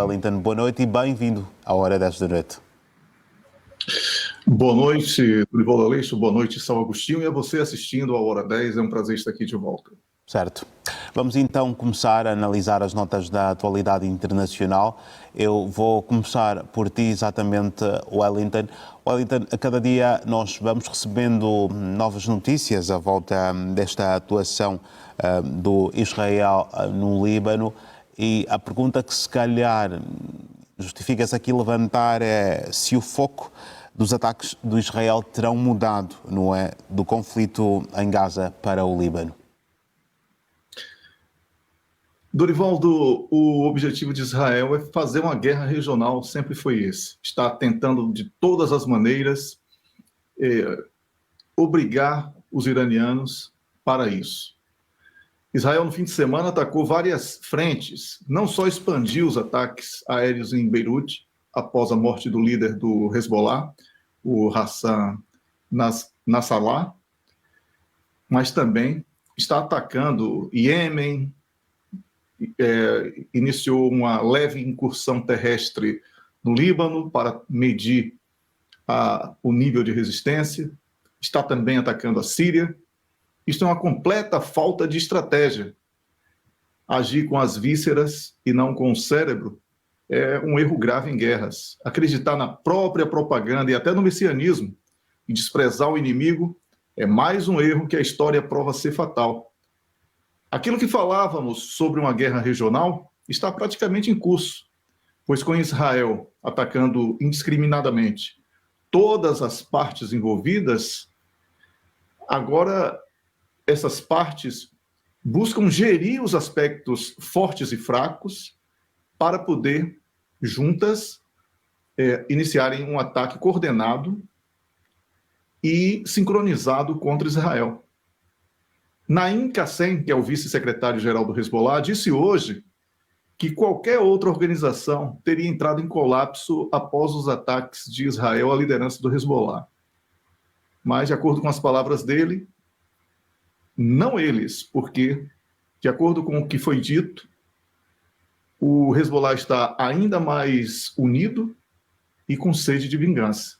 Wellington, boa noite e bem-vindo à Hora 10 da noite. Boa noite, Dorival Aleixo, boa noite, São Agostinho, e a você assistindo à Hora 10, é um prazer estar aqui de volta. Certo. Vamos então começar a analisar as notas da atualidade internacional. Eu vou começar por ti exatamente, Wellington. Wellington, a cada dia nós vamos recebendo novas notícias à volta desta atuação do Israel no Líbano, e a pergunta que se calhar justifica-se aqui levantar é se o foco dos ataques do Israel terão mudado, não é, do conflito em Gaza para o Líbano. Dorivaldo, o objetivo de Israel é fazer uma guerra regional, sempre foi esse. Está tentando de todas as maneiras obrigar os iranianos para isso. Israel, no fim de semana, atacou várias frentes, não só expandiu os ataques aéreos em Beirute, após a morte do líder do Hezbollah, o Hassan Nasrallah, mas também está atacando Iêmen, iniciou uma leve incursão terrestre no Líbano para medir o nível de resistência, está também atacando a Síria. Isto é uma completa falta de estratégia. Agir com as vísceras e não com o cérebro é um erro grave em guerras. Acreditar na própria propaganda e até no messianismo e desprezar o inimigo é mais um erro que a história prova ser fatal. Aquilo que falávamos sobre uma guerra regional está praticamente em curso, pois com Israel atacando indiscriminadamente todas as partes envolvidas, agora essas partes buscam gerir os aspectos fortes e fracos para poder, juntas, iniciarem um ataque coordenado e sincronizado contra Israel. Naim Qassem, que é o vice-secretário-geral do Hezbollah, disse hoje que qualquer outra organização teria entrado em colapso após os ataques de Israel à liderança do Hezbollah. Mas, de acordo com as palavras dele, não eles, porque, de acordo com o que foi dito, o Hezbollah está ainda mais unido e com sede de vingança.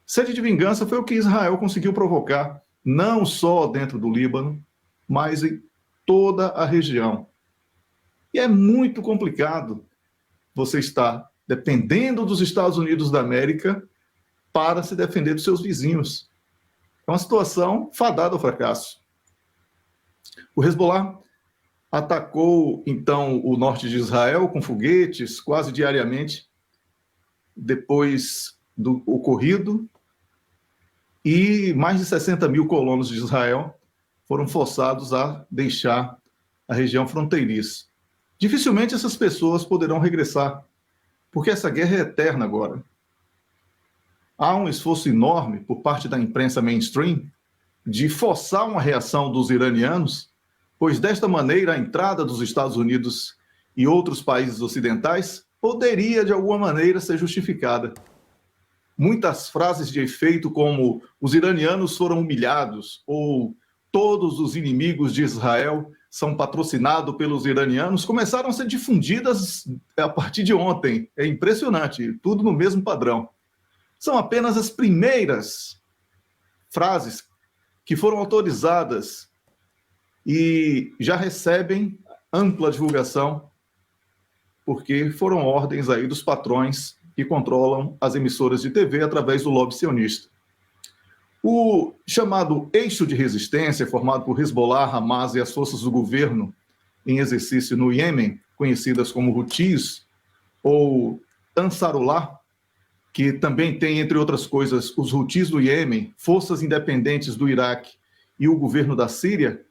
Sede de vingança foi o que Israel conseguiu provocar, não só dentro do Líbano, mas em toda a região. E é muito complicado você estar dependendo dos Estados Unidos da América para se defender dos seus vizinhos. É uma situação fadada ao fracasso. O Hezbollah atacou, então, o norte de Israel com foguetes quase diariamente, depois do ocorrido, e mais de 60 mil colonos de Israel foram forçados a deixar a região fronteiriça. Dificilmente essas pessoas poderão regressar, porque essa guerra é eterna agora. Há um esforço enorme por parte da imprensa mainstream de forçar uma reação dos iranianos, pois desta maneira a entrada dos Estados Unidos e outros países ocidentais poderia de alguma maneira ser justificada. Muitas frases de efeito como os iranianos foram humilhados ou todos os inimigos de Israel são patrocinados pelos iranianos começaram a ser difundidas a partir de ontem. É impressionante, tudo no mesmo padrão. São apenas as primeiras frases que foram autorizadas e já recebem ampla divulgação, porque foram ordens aí dos patrões que controlam as emissoras de TV através do lobby sionista. O chamado eixo de resistência, formado por Hezbollah, Hamas e as forças do governo em exercício no Iêmen, conhecidas como Houthis, ou Ansarullah, que também tem, entre outras coisas, os Houthis do Iêmen, forças independentes do Iraque e o governo da Síria,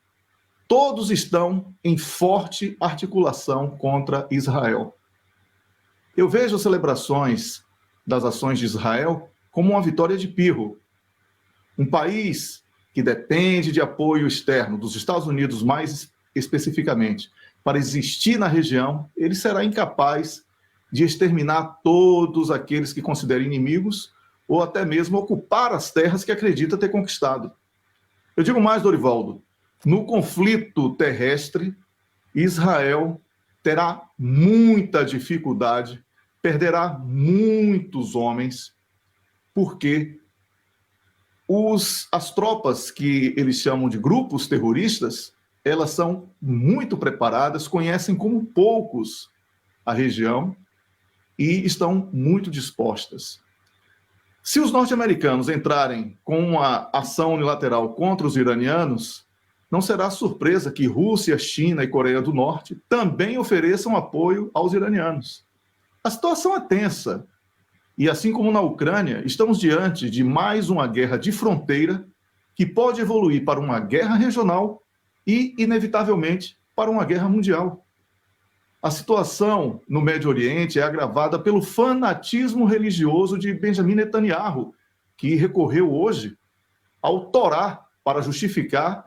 todos estão em forte articulação contra Israel. Eu vejo as celebrações das ações de Israel como uma vitória de pirro. Um país que depende de apoio externo, dos Estados Unidos mais especificamente, para existir na região, ele será incapaz de exterminar todos aqueles que considera inimigos ou até mesmo ocupar as terras que acredita ter conquistado. Eu digo mais, Dorivaldo, no conflito terrestre, Israel terá muita dificuldade, perderá muitos homens, porque as tropas que eles chamam de grupos terroristas, elas são muito preparadas, conhecem como poucos a região e estão muito dispostas. Se os norte-americanos entrarem com uma ação unilateral contra os iranianos, não será surpresa que Rússia, China e Coreia do Norte também ofereçam apoio aos iranianos. A situação é tensa. E assim como na Ucrânia, estamos diante de mais uma guerra de fronteira que pode evoluir para uma guerra regional e, inevitavelmente, para uma guerra mundial. A situação no Médio Oriente é agravada pelo fanatismo religioso de Benjamin Netanyahu, que recorreu hoje ao Torá para justificar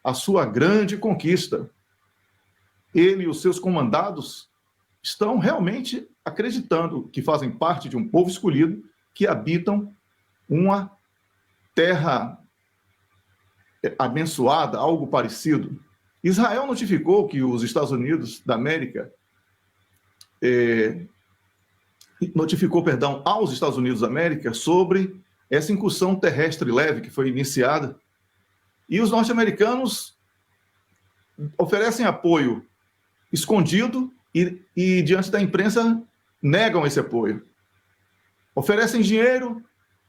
a sua grande conquista. Ele e os seus comandados estão realmente acreditando que fazem parte de um povo escolhido que habitam uma terra abençoada, algo parecido. Israel notificou que os Estados Unidos da América aos Estados Unidos da América sobre essa incursão terrestre leve que foi iniciada. E os norte-americanos oferecem apoio escondido e diante da imprensa, negam esse apoio. Oferecem dinheiro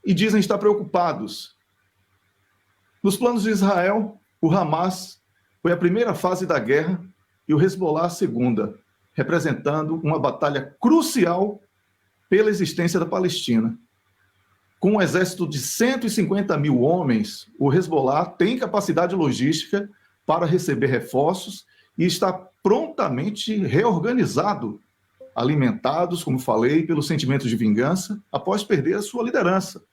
e dizem estar preocupados. Nos planos de Israel, o Hamas foi a primeira fase da guerra e o Hezbollah a segunda, representando uma batalha crucial pela existência da Palestina. Com um exército de 150 mil homens, o Hezbollah tem capacidade logística para receber reforços e está prontamente reorganizado, alimentados, como falei, pelo sentimento de vingança, após perder a sua liderança.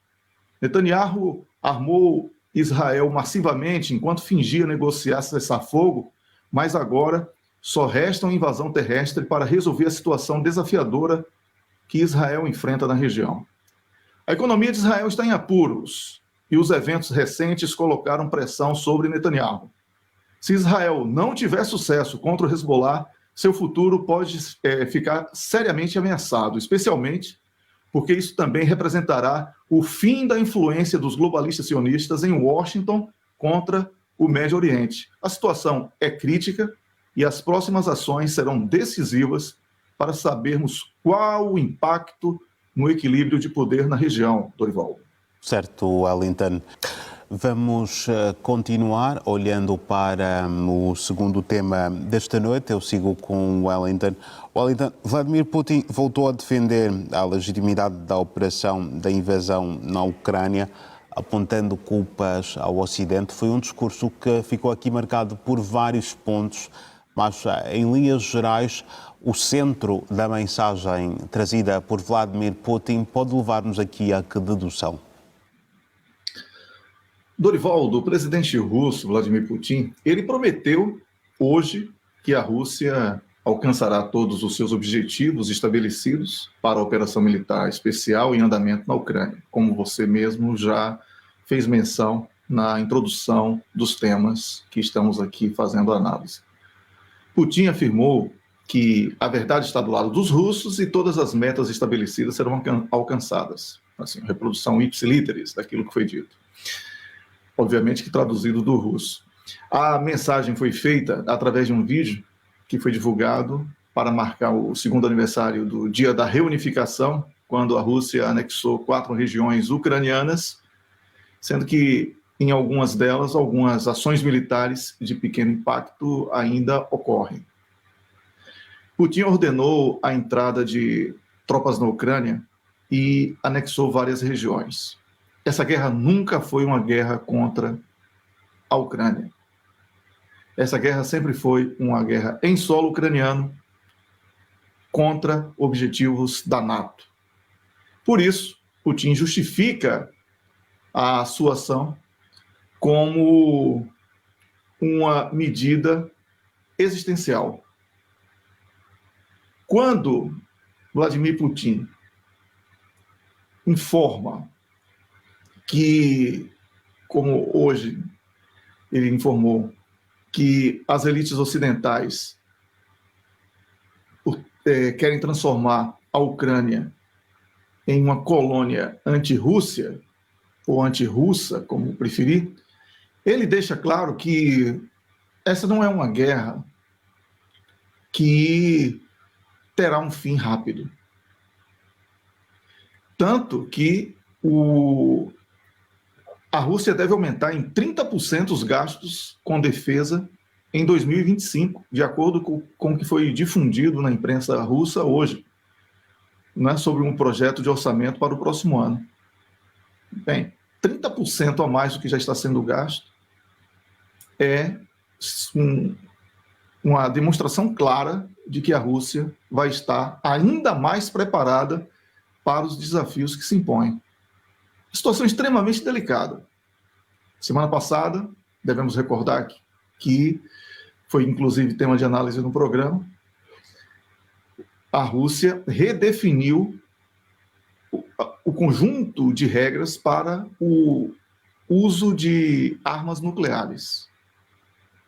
Netanyahu armou Israel massivamente enquanto fingia negociar cessar-fogo, mas agora só resta uma invasão terrestre para resolver a situação desafiadora que Israel enfrenta na região. A economia de Israel está em apuros e os eventos recentes colocaram pressão sobre Netanyahu. Se Israel não tiver sucesso contra o Hezbollah, seu futuro pode ficar seriamente ameaçado, especialmente porque isso também representará o fim da influência dos globalistas sionistas em Washington contra o Médio Oriente. A situação é crítica e as próximas ações serão decisivas para sabermos qual o impacto no equilíbrio de poder na região, Dorival. Certo, Wellington. Vamos continuar olhando para o segundo tema desta noite. Eu sigo com Wellington. Wellington, Vladimir Putin voltou a defender a legitimidade da operação da invasão na Ucrânia, apontando culpas ao Ocidente. Foi um discurso que ficou aqui marcado por vários pontos, mas em linhas gerais, o centro da mensagem trazida por Vladimir Putin pode levar-nos aqui a que dedução? Dorival, o presidente russo, Vladimir Putin, ele prometeu hoje que a Rússia alcançará todos os seus objetivos estabelecidos para a operação militar especial em andamento na Ucrânia, como você mesmo já fez menção na introdução dos temas que estamos aqui fazendo análise. Putin afirmou que a verdade está do lado dos russos e todas as metas estabelecidas serão alcançadas. Assim, reprodução ipsiliteris daquilo que foi dito. Obviamente que traduzido do russo. A mensagem foi feita através de um vídeo que foi divulgado para marcar o segundo aniversário do dia da reunificação, quando a Rússia anexou 4 regiões ucranianas, sendo que em algumas delas, algumas ações militares de pequeno impacto ainda ocorrem. Putin ordenou a entrada de tropas na Ucrânia e anexou várias regiões. Essa guerra nunca foi uma guerra contra a Ucrânia. Essa guerra sempre foi uma guerra em solo ucraniano contra objetivos da NATO. Por isso, Putin justifica a sua ação como uma medida existencial. Quando Vladimir Putin informa que, como hoje ele informou, que as elites ocidentais querem transformar a Ucrânia em uma colônia anti-Rússia, ou anti-russa, como preferir, ele deixa claro que essa não é uma guerra que terá um fim rápido. Tanto que a Rússia deve aumentar em 30% os gastos com defesa em 2025, de acordo com o que foi difundido na imprensa russa hoje, né, sobre um projeto de orçamento para o próximo ano. Bem, 30% a mais do que já está sendo gasto é uma demonstração clara de que a Rússia vai estar ainda mais preparada para os desafios que se impõem. Situação extremamente delicada. Semana passada, devemos recordar que foi inclusive tema de análise no programa, a Rússia redefiniu o conjunto de regras para o uso de armas nucleares.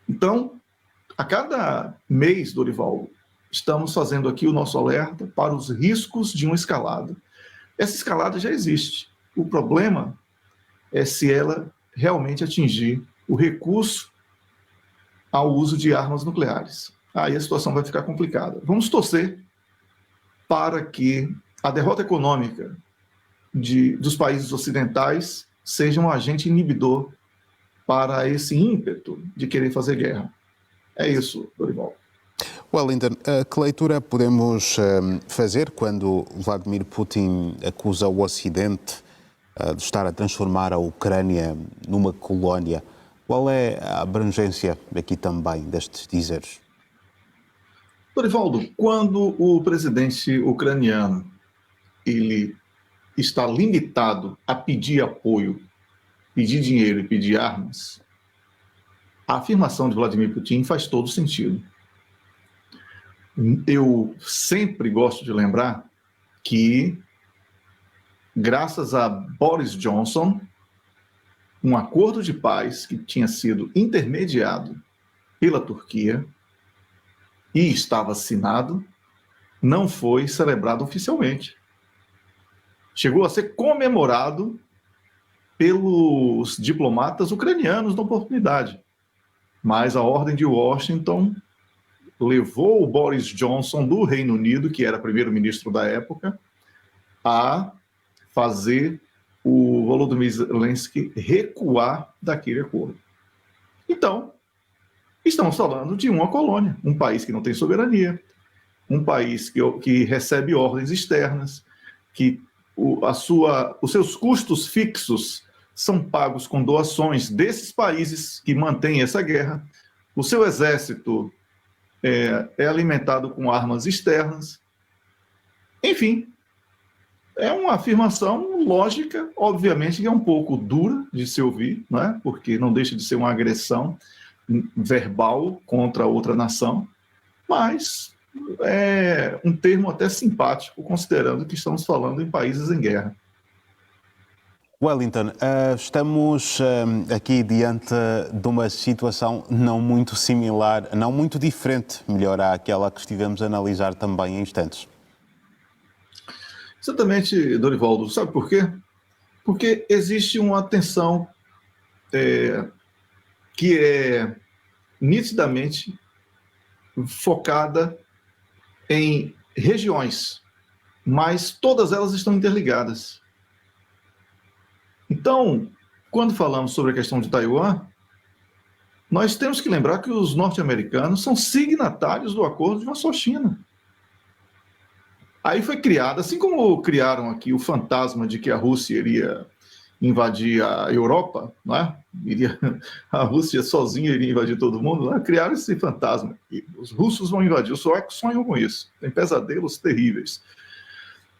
Então, a cada mês, Dorival, estamos fazendo aqui o nosso alerta para os riscos de uma escalada. Essa escalada já existe. O problema é se ela realmente atingir o recurso ao uso de armas nucleares. Aí a situação vai ficar complicada. Vamos torcer para que a derrota econômica dos países ocidentais seja um agente inibidor para esse ímpeto de querer fazer guerra. É isso, Dorival. Wellington, que leitura podemos fazer quando Vladimir Putin acusa o Ocidente de estar a transformar a Ucrânia numa colónia? Qual é a abrangência aqui também destes dizeres? Dorivaldo, quando o presidente ucraniano ele está limitado a pedir apoio, pedir dinheiro e pedir armas, a afirmação de Vladimir Putin faz todo sentido. Eu sempre gosto de lembrar que, graças a Boris Johnson, um acordo de paz que tinha sido intermediado pela Turquia e estava assinado, não foi celebrado oficialmente. Chegou a ser comemorado pelos diplomatas ucranianos na oportunidade, mas a Ordem de Washington levou o Boris Johnson do Reino Unido, que era primeiro-ministro da época, a fazer o Volodymyr Zelensky recuar daquele acordo. Então, estamos falando de uma colônia, um país que não tem soberania, um país que recebe ordens externas, que os seus custos fixos são pagos com doações desses países que mantêm essa guerra, o seu exército é alimentado com armas externas. Enfim, é uma afirmação lógica, obviamente que é um pouco dura de se ouvir, né? Porque não deixa de ser uma agressão verbal contra outra nação, mas é um termo até simpático, considerando que estamos falando em países em guerra. Wellington, estamos aqui diante de uma situação não muito similar, não muito diferente, melhor, àquela que estivemos a analisar também em instantes. Exatamente, Dorivaldo. Sabe por quê? Porque existe uma tensão que é nitidamente focada em regiões, mas todas elas estão interligadas. Então, quando falamos sobre a questão de Taiwan, nós temos que lembrar que os norte-americanos são signatários do acordo de uma só China. Aí foi criado, assim como criaram aqui o fantasma de que a Rússia iria invadir a Europa, não é? A Rússia sozinha iria invadir todo mundo, não é? Criaram esse fantasma. E os russos vão invadir, os suecos sonham com isso, tem pesadelos terríveis.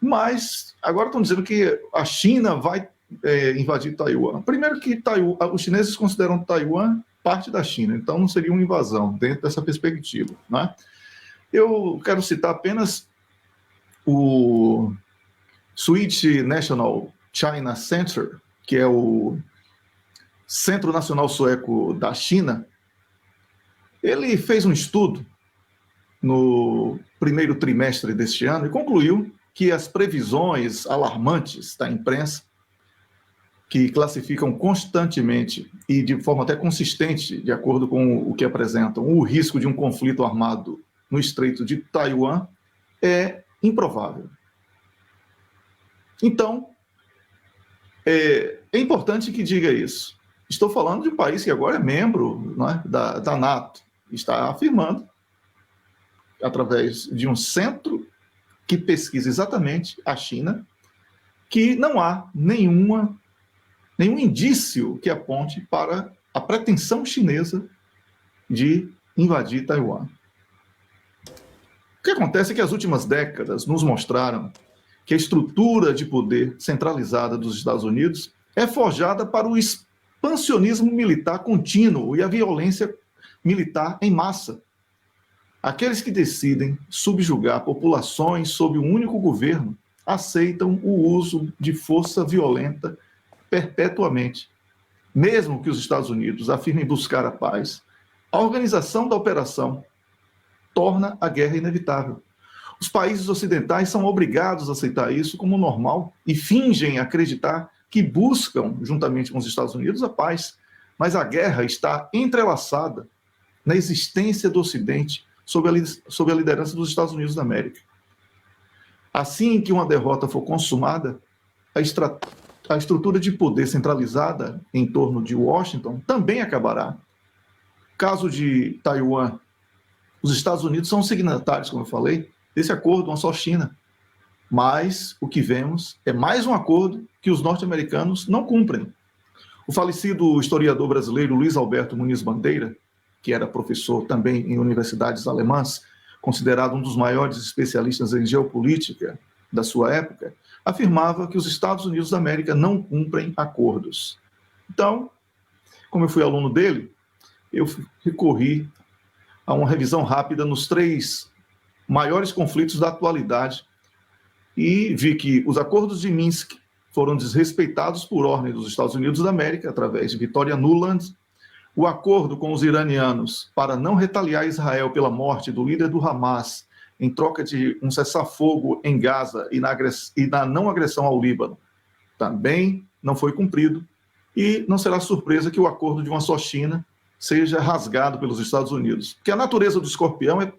Mas agora estão dizendo que a China vai invadir Taiwan. Primeiro que os chineses consideram Taiwan parte da China, então não seria uma invasão dentro dessa perspectiva, né? Eu quero citar apenas o Swedish National China Center, que é o Centro Nacional Sueco da China. Ele fez um estudo no primeiro trimestre deste ano e concluiu que as previsões alarmantes da imprensa, que classificam constantemente e de forma até consistente, de acordo com o que apresentam, o risco de um conflito armado no Estreito de Taiwan, é improvável. Então, é importante que diga isso. Estou falando de um país que agora é membro, não é, da NATO, está afirmando, através de um centro que pesquisa exatamente a China, que não há nenhum indício que aponte para a pretensão chinesa de invadir Taiwan. O que acontece é que as últimas décadas nos mostraram que a estrutura de poder centralizada dos Estados Unidos é forjada para o expansionismo militar contínuo e a violência militar em massa. Aqueles que decidem subjugar populações sob um único governo aceitam o uso de força violenta perpetuamente. Mesmo que os Estados Unidos afirmem buscar a paz, a organização da operação torna a guerra inevitável. Os países ocidentais são obrigados a aceitar isso como normal e fingem acreditar que buscam, juntamente com os Estados Unidos, a paz. Mas a guerra está entrelaçada na existência do Ocidente sob a liderança dos Estados Unidos da América. Assim que uma derrota for consumada, a estrutura de poder centralizada em torno de Washington também acabará. Caso de Taiwan, os Estados Unidos são signatários, como eu falei, desse acordo, uma só China. Mas o que vemos é mais um acordo que os norte-americanos não cumprem. O falecido historiador brasileiro Luiz Alberto Muniz Bandeira, que era professor também em universidades alemãs, considerado um dos maiores especialistas em geopolítica da sua época, afirmava que os Estados Unidos da América não cumprem acordos. Então, como eu fui aluno dele, eu recorri a uma revisão rápida nos 3 maiores conflitos da atualidade e vi que os acordos de Minsk foram desrespeitados por ordem dos Estados Unidos da América, através de Victoria Nuland, o acordo com os iranianos para não retaliar Israel pela morte do líder do Hamas em troca de um cessar-fogo em Gaza e na não agressão ao Líbano, também não foi cumprido, e não será surpresa que o acordo de uma só China seja rasgado pelos Estados Unidos. Porque a natureza do escorpião é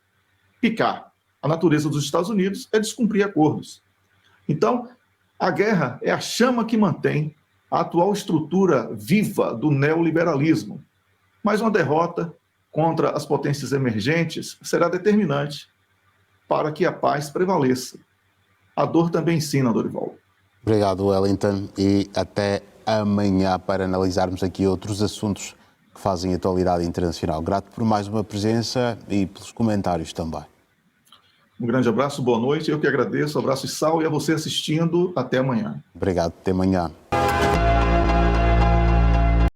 picar, a natureza dos Estados Unidos é descumprir acordos. Então, a guerra é a chama que mantém a atual estrutura viva do neoliberalismo. Mas uma derrota contra as potências emergentes será determinante para que a paz prevaleça. A dor também ensina, Dorival. Obrigado, Wellington, e até amanhã para analisarmos aqui outros assuntos que fazem a atualidade internacional. Grato por mais uma presença e pelos comentários também. Um grande abraço, boa noite, eu que agradeço, abraço e sal, e a você assistindo, até amanhã. Obrigado, até amanhã.